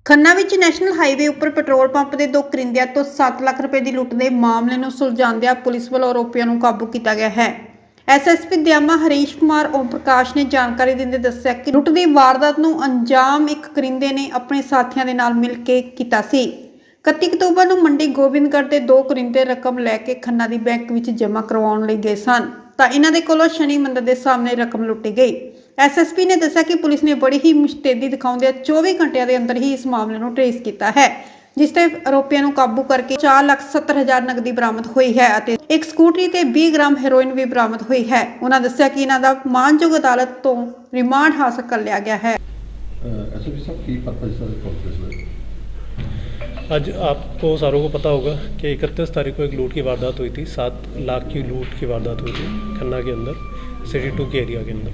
ਖੰਨਾ ਵਿੱਚ national highway ਉੱਪਰ petrol pump ਦੇ ਦੋ ਕਰਿੰਦਿਆਂ ਤੋਂ 7 ਲੱਖ ਰੁਪਏ ਦੀ ਲੁੱਟ ਦੇ ਮਾਮਲੇ ਨੂੰ ਸੁਲਝਾਉਂਦਿਆਂ ਪੁਲਿਸ ਵੱਲੋਂ ਆਰੋਪੀਆਂ ਨੂੰ ਕਾਬੂ ਕੀਤਾ ਗਿਆ ਹੈ। ਐਸਐਸਪੀ ਦਿਆਮਾ ਹਰੀਸ਼ ਕੁਮਾਰ ਓਮ ਪ੍ਰਕਾਸ਼ ਨੇ ਜਾਣਕਾਰੀ ਦਿੰਦੇ ਦੱਸਿਆ ਕਿ ਲੁੱਟ ਦੀ ਵਾਰਦਾਤ ਨੂੰ ਅੰਜਾਮ ਇੱਕ ਕਰਿੰਦੇ ਨੇ ਆਪਣੇ ਸਾਥੀਆਂ ਦੇ ਨਾਲ ਮਿਲ ਕੇ ਕੀਤਾ ਸੀ। 31 ਅਕਤੂਬਰ ਨੂੰ ਮੰਡੀ ਗੋਬਿੰਦਗੜ੍ਹ ਦੇ ਦੋ ਕਰਿੰਦੇ ਰਕਮ ਲੈ ਕੇ ਖੰਨਾ ਦੀ ਬੈਂਕ ਵਿੱਚ ਜਮ੍ਹਾਂ ਕਰਵਾਉਣ ਲਈ ਗਏ ਸਨ ਤਾਂ ਇਹਨਾਂ ਦੇ ਕੋਲੋਂ ਸ਼ਨੀ ਮੰਦਰ ਦੇ ਸਾਹਮਣੇ ਰਕਮ ਲੁੱਟੀ ਗਈ। ਐਸਐਸਪੀ ਨੇ ਦੱਸਿਆ ਕਿ ਪੁਲਿਸ ਨੇ ਬੜੀ ਹੀ ਮੁਸ਼ਤੈਦੀ ਦਿਖਾਉਂਦੇ 24 ਘੰਟਿਆਂ ਦੇ ਅੰਦਰ ਹੀ ਇਸ ਮਾਮਲੇ ਨੂੰ ਟ੍ਰੇਸ ਕੀਤਾ ਹੈ, ਜਿਸ ਤੇ ਆਰੋਪੀਆਂ ਨੂੰ ਕਾਬੂ ਕਰਕੇ 4,70,000 ਨਕਦੀ ਬਰਾਮਦ ਹੋਈ ਹੈ ਅਤੇ ਇੱਕ ਸਕੂਟਰੀ ਤੇ 20 ਗ੍ਰਾਮ ਹੈਰੋਇਨ ਵੀ ਬਰਾਮਦ ਹੋਈ ਹੈ। ਉਹਨਾਂ ਦੱਸਿਆ ਕਿ ਇਹਨਾਂ ਦਾ ਮਾਨਯੋਗ ਅਦਾਲਤ ਤੋਂ ਰਿਮਾਂਡ ਹਾਸਲ ਕਰ ਲਿਆ ਗਿਆ है। आज आपको सारों को पता होगा कि 31 तारीख को एक लूट की वारदात हुई थी। 7 लाख की लूट की वारदात हुई थी खन्ना के अंदर, सिटी 2 के एरिया के अंदर।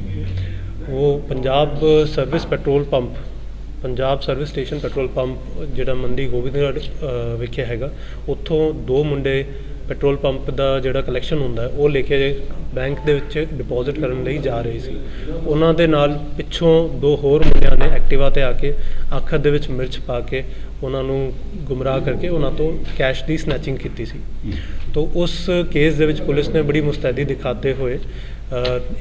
वो Punjab service petrol pump, Punjab service station petrol pump जिहड़ा मंडी गोबिंदगढ़ विखे हैगा, उत्थों दो मुंडे पेट्रोल पंप का जिहड़ा कलैक्शन हुंदा है वो लेके बैंक दे विच डिपॉजिट करन लई जा रहे सी। उन्हां दे नाल पिछों दो होर मुंडियां ने एक्टिवा ते आके ਅੱਖ ਦੇ ਵਿੱਚ ਮਿਰਚ ਪਾ ਕੇ ਉਹਨਾਂ ਨੂੰ ਗੁੰਮਰਾਹ ਕਰਕੇ ਉਹਨਾਂ ਤੋਂ ਕੈਸ਼ ਦੀ स्नैचिंग की सी। तो उस केस ਦੇ ਵਿੱਚ पुलिस ने बड़ी मुस्तैदी दिखाते हुए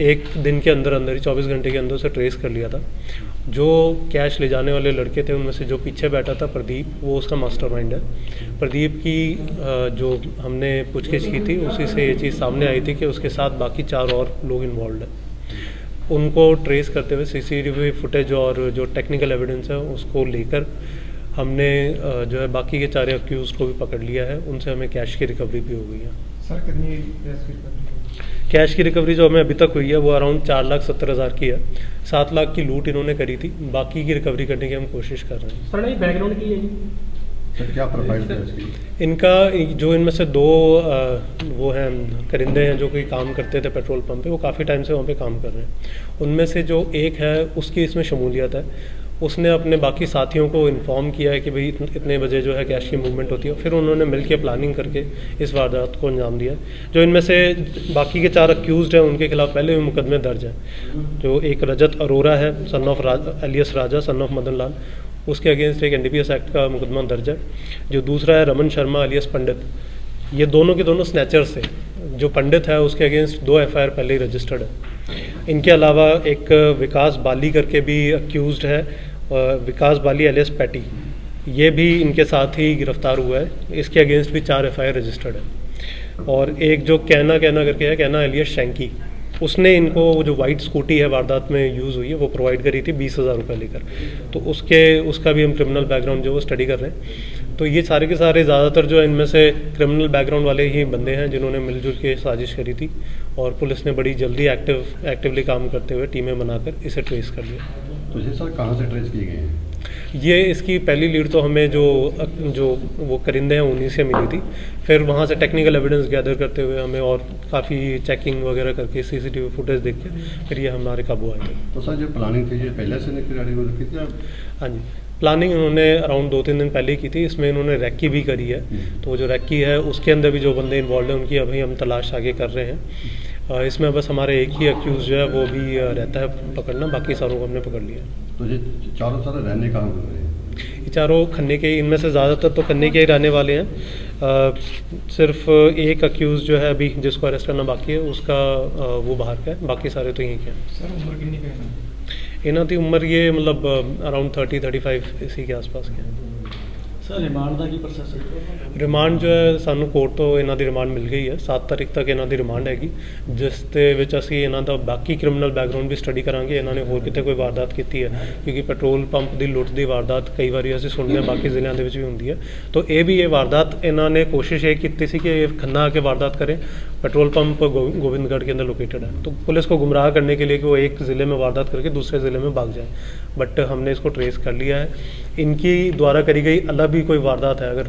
एक दिन के अंदर अंदर ही 24 घंटे के अंदर उसे ट्रेस कर लिया था। जो कैश ले जाने वाले लड़के थे उनमें से जो पीछे बैठा था प्रदीप, वो उसका मास्टरमाइंड है। प्रदीप की जो हमने पूछगिछ की थी उसी से ये चीज़ सामने आई थी कि उसके साथ बाकी 4 और लोग इन्वॉल्व हैं। उनको ट्रेस करते हुए सीसीटीवी फुटेज और जो टेक्निकल एविडेंस है उसको लेकर हमने जो है बाकी के 4 अक्यूज़ को भी पकड़ लिया है। उनसे हमें कैश की रिकवरी भी हो गई है। सर कितनी कैश की रिकवरी जो हमें अभी तक हुई है वो अराउंड 4,70,000 की है। 7 लाख की लूट इन्होंने करी थी, बाकी की रिकवरी करने की हम कोशिश कर रहे हैं। सर नहीं बैकग्राउंड की है जी? सर क्या प्रोफाइल है इसकी? इनका जो इनमें से 2 वो हैं करिंदे हैं जो कोई काम करते थे पेट्रोल पंप पे, वो काफ़ी टाइम से वहाँ पे काम कर रहे हैं। उनमें से जो एक है उसकी इसमें शमूलियत है। उसने अपने बाकी साथियों को इन्फॉर्म किया है कि भाई इतने बजे जो है कैश की मूवमेंट होती है, फिर उन्होंने मिलकर प्लानिंग करके इस वारदात को अंजाम दिया। जो इनमें से बाकी के 4 अक्यूज़ड हैं उनके खिलाफ पहले भी मुकदमे दर्ज हैं। जो एक रजत अरोरा है son of alias Raja son of Madan Lal, उसके अगेंस्ट एक NDPS एक्ट का मुकदमा दर्ज है। जो दूसरा है रमन शर्मा एलियस पंडित, ये दोनों के दोनों स्नैचर्स थे। जो पंडित है उसके अगेंस्ट 2 FIR पहले ही रजिस्टर्ड है। इनके अलावा एक विकास बाली करके भी अक्यूज़ड है, विकास बाली एलियस पैटी, ये भी इनके साथ ही गिरफ्तार हुआ है। इसके अगेंस्ट भी 4 FIR रजिस्टर्ड है। और एक जो कहना करके है, कहना एलियस शैंकी, उसने इनको जो वाइट स्कूटी है वारदात में यूज़ हुई है वो प्रोवाइड करी थी 20,000 रुपये लेकर। तो उसका भी हम क्रिमिनल बैकग्राउंड जो वो स्टडी कर रहे हैं। तो ये सारे के सारे ज़्यादातर जो है इनमें से क्रिमिनल बैकग्राउंड वाले ही बंदे हैं जिन्होंने मिलजुल के साजिश करी थी, और पुलिस ने बड़ी जल्दी एक्टिवली काम करते हुए टीमें बनाकर इसे ट्रेस कर लिया। तो ये सर कहाँ से ट्रेस किए गए हैं? ये इसकी पहली लीड तो हमें जो वो करिंदे हैं उन्हीं से मिली थी। फिर वहाँ से टेक्निकल एविडेंस गैदर करते हुए हमें और काफ़ी चेकिंग वगैरह करके CCTV फुटेज देख के फिर ये हमारे काबू आए थे। तो सर जो प्लानिंग थी ये पहले से निकली रखी थी? हाँ जी, प्लानिंग इन्होंने अराउंड 2-3 दिन पहले की थी। इसमें इन्होंने रैकी भी करी है। तो जो रैकी है उसके अंदर भी जो बंदे इन्वॉल्व हैं उनकी अभी हम तलाश आगे कर रहे हैं। इसमें बस हमारे एक ही अक्यूज़ जो है वो भी रहता है पकड़ना, बाकी सारों को हमने पकड़ लिया। तो ये चारों सारे रहने कहाँ कर रहे हैं? ये चारों खन्ने के, इनमें से ज़्यादातर तो खन्ने के ही रहने वाले हैं। सिर्फ एक अक्यूज़ जो है अभी जिसको अरेस्ट करना बाकी है उसका वो बाहर का है, बाकी सारे तो यहीं के हैं। सर उम्र कितनी है? इन्हों की उम्र ये मतलब अराउंड 30-35 इसी के आसपास के हैं। सर रिमांड का की प्रोसेस है? रिमांड जो है सानू कोर्ट तो इन्हों की रिमांड मिल गई है। 7 तारीख तक इन्हों की रिमांड हैगी, जिस दे विच असीं इन्हों दा बाकी क्रिमिनल बैकग्राउंड भी स्टडी करांगे। इन्होंने होर किते कोई वारदात की है, क्योंकि पेट्रोल पंप की लुट की वारदात कई बार असीं सुनते हैं बाकी जिलों के भी होंदी है। तो ये भी ये वारदात इन्होंने कोशिश ये की सी कि खन्ना आके वारदात करें। पेट्रोल पंप गोविंदगढ़ के अंदर लोकेटेड है, तो पुलिस को गुमराह करने के लिए कि वो एक ज़िले में वारदात करके दूसरे ज़िले में भाग जाए, बट हमने इसको ट्रेस कर लिया है। इनकी द्वारा करी गई अलग भी कोई वारदात है अगर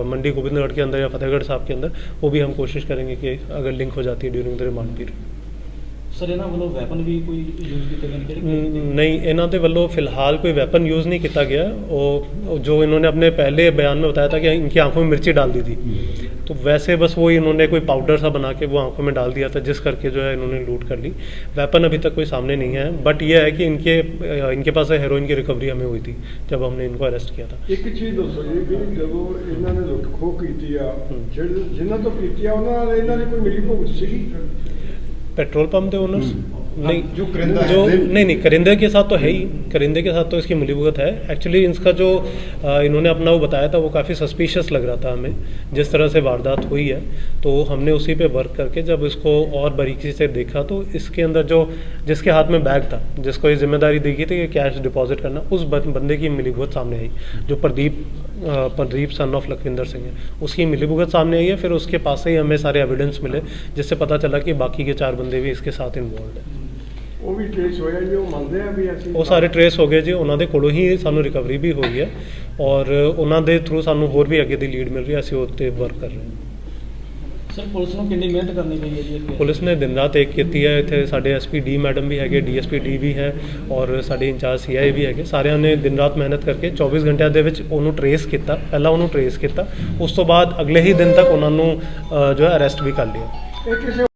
मंडी गोविंदगढ़ के अंदर या फतेहगढ़ साहब के अंदर, वो भी हम कोशिश करेंगे कि अगर लिंक हो जाती है during the remand period. Sir ਇਹਨਾਂ ਵੱਲੋਂ ਵੈਪਨ ਵੀ ਕੋਈ ਯੂਜ਼ ਕੀਤੇ ਗਏ ਨੇ ਕਿਹੜੇ नहीं इन्हों के वालों फिलहाल कोई वेपन यूज़ नहीं किया गया। और जो इन्होंने अपने पहले बयान में बताया था कि इनकी आंखों में मिर्ची डाल दी थी, तो वैसे बस वो इन्होंने कोई पाउडर सा बना के वो आंखों में डाल दिया था, जिस करके जो है इन्होंने लूट कर ली। वेपन अभी तक कोई सामने नहीं है, बट ये है कि इनके पास हेरोइन की रिकवरी हमें हुई थी जब हमने इनको अरेस्ट किया था। ਇੱਕ ਚੀਜ਼ ਦੱਸੋ ਜੀ ਵੀ ਜਦੋਂ ਇਹਨਾਂ ਨੇ ਲੁੱਟ ਖੋਹ ਕੀਤੀ ਆ ਜਿਹੜੇ ਜਿਨ੍ਹਾਂ ਤੋਂ ਕੀਤੀ ਆ ਉਹਨਾਂ ਨਾਲ ਇਹਨਾਂ ਦੀ ਕੋਈ ਮਿਲੀ ਭੁਗਤ ਸੀਗੀ? पेट्रोल पंप के ओनर्स नहीं, जो करिंदा है, जो नहीं करिंदे के साथ तो है ही, करिंदे के साथ तो इसकी मिलीभगत है। एक्चुअली इसका जो इन्होंने अपना वो बताया था वो काफ़ी सस्पिशियस लग रहा था हमें, जिस तरह से वारदात हुई है, तो हमने उसी पे वर्क करके जब इसको और बारीकी से देखा तो इसके अंदर जो जिसके हाथ में बैग था, जिसको ये जिम्मेदारी दी गई थी कि कैश डिपॉजिट करना, उस बंदे की मिलीभगत सामने आई, जो प्रदीप सन ऑफ लखविंदर सिंह है, उसकी मिलीभगत सामने आई है। फिर उसके पास से ही हमें सारे एविडेंस मिले, जिससे पता चला कि बाकी के 4 बंदे भी इसके साथ इन्वॉल्व है। ਉਹ ਵੀ ਟ੍ਰੇਸ ਹੋਇਆ ਜੀ, ਉਹ ਮੰਨਦੇ ਆ ਵੀ ਅਸੀਂ ਉਹ ਸਾਰੇ ਟਰੇਸ ਹੋ ਗਏ ਜੀ, ਉਹਨਾਂ ਦੇ ਕੋਲੋਂ ਹੀ ਸਾਨੂੰ ਰਿਕਵਰੀ ਵੀ ਹੋਈ ਹੈ, ਔਰ ਉਹਨਾਂ ਦੇ ਥਰੂ ਸਾਨੂੰ ਹੋਰ ਵੀ ਅੱਗੇ ਦੀ ਲੀਡ ਮਿਲ ਰਹੀ ਹੈ, ਅਸੀਂ ਉਹ 'ਤੇ ਵਰਕ ਕਰ ਰਹੇ ਹਾਂ। ਸਰ ਪੁਲਿਸ ਨੂੰ ਕਿੰਨੀ ਮਿਹਨਤ ਕਰਨੀ ਪਈ ਹੈ ਜੀ ਇਸ case 'ਚ? ਪੁਲਿਸ ਨੇ ਦਿਨ ਰਾਤ ਇੱਕ ਕੀਤੀ ਹੈ। ਇੱਥੇ ਸਾਡੇ ਐਸਪੀ ਡੀ ਮੈਡਮ ਵੀ ਹੈਗੇ, ਡੀਐਸਪੀ ਡੀ ਵੀ ਹੈ, ਔਰ ਸਾਡੇ ਇੰਚਾਰਜ ਸੀਆਈ ਵੀ ਹੈਗੇ। ਸਾਰਿਆਂ ਨੇ ਦਿਨ ਰਾਤ ਮਿਹਨਤ ਕਰਕੇ 24 ਘੰਟਿਆਂ ਦੇ ਵਿੱਚ ਉਹਨੂੰ ਟਰੇਸ ਕੀਤਾ। ਪਹਿਲਾਂ ਉਹਨੂੰ ਟਰੇਸ ਕੀਤਾ, ਉਸ ਤੋਂ ਬਾਅਦ ਅਗਲੇ ਹੀ ਦਿਨ ਤੱਕ ਉਹਨਾਂ ਨੂੰ ਜੋ ਹੈ ਅਰੈਸਟ ਵੀ ਕਰ ਲਿਆ। ਇਹ ਕਿਸੇ